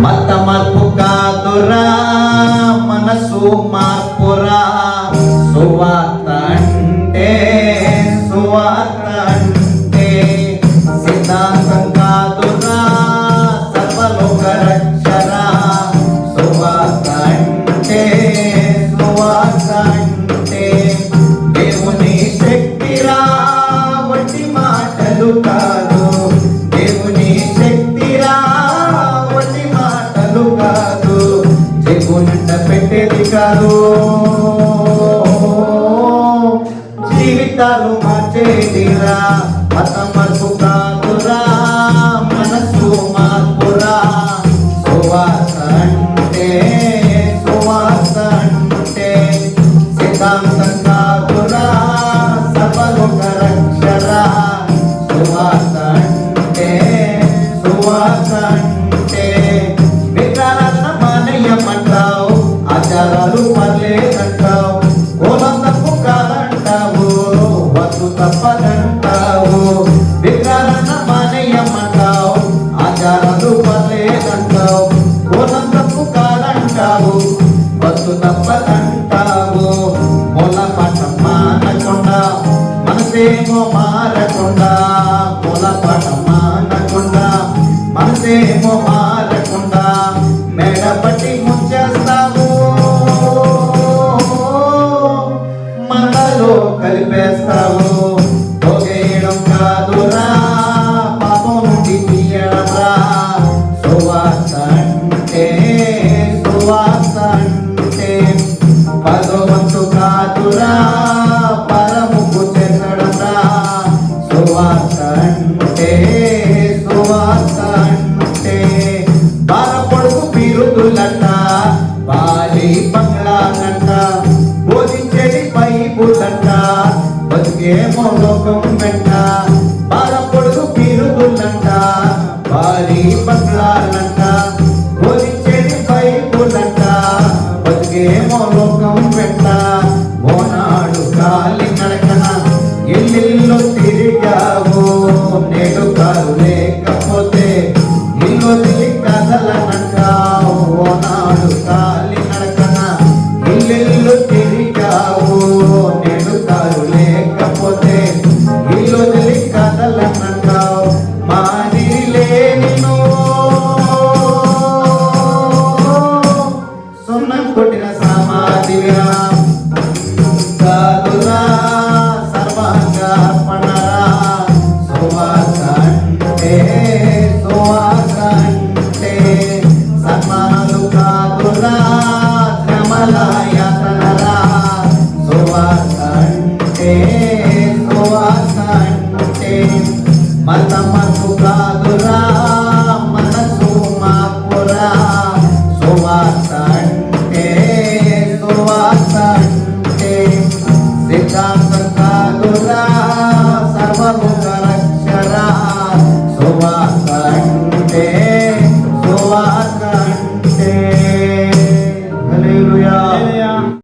మత మార్పు కాదురా మనసు మార్పురా సువార్త అంటే సిద్ధాంతం కాదురా సర్వలోక రక్షరా సువార్త అంటే దేవుని శక్తిరా వట్టి మాటలు కాదు దేవుని శక్తిరా వట్టి మాటలు కాదు చెగుంట పెట్టేది కాదు జీవితాలు మార్చేదిరా మత మార్పు కాదురా మనసు మార్పురా సువార్త అంటే సిద్ధాంతం కాదురా సర్వలోక రక్షరా సువార్త అంటే విగ్రహారాధన మానేయమంటావు ఆచారాలు పర్లేదంటావు కులం తప్పు కాదంటావు వద్దు తప్పదంటావు విగ్రహారాధన మానేయమంటావు ఆచారాలు పర్లేదంటావు కులం తప్పు కాదంటావు వద్దు తప్పదంటావు మూలపాఠం మానకుండా మనసేమో మారకుండా మూలపాఠం మానకుండా మనసేమో మారకుండా మెడపట్టి ముంచేస్తావు మనలో కలిపేస్తావు తొగేయడం కాదురా పాపం నుండి తీయడరా సువార్త అంటే భగవంతు కాదురా పరముకు చెందడరా సువార్త అంటే బాలపొడుగు బిరుదులంట బాలి బంగ్లాలంట బోధించేది బైబులంట బతికేమో లోకం వెంట బాలపొడుగు బిరుదులంట బాలి బంగ్లాలంట బోధించేది బైబులంట బతికేమో లోకం వెంట ఓనాడు కాలి నడకన ఇల్లు తిరిగావు నేడు కారు లేకపోతే ఇల్లు తిరిగి కదలనంటావు ఓనాడు కాలి నడకన ఇల్లు తిరిగావు నేడు కారు లేకపోతే ఇల్లు తిరిగి కదలనంటావు మాదిరి లేని సున్నం కొట్టిన సమాధిరా కాదురా సర్వాంగార్పణరా సువార్త అంటే సన్మానాలు కాదురా శ్రమల యాతనరా సువార్త అంటే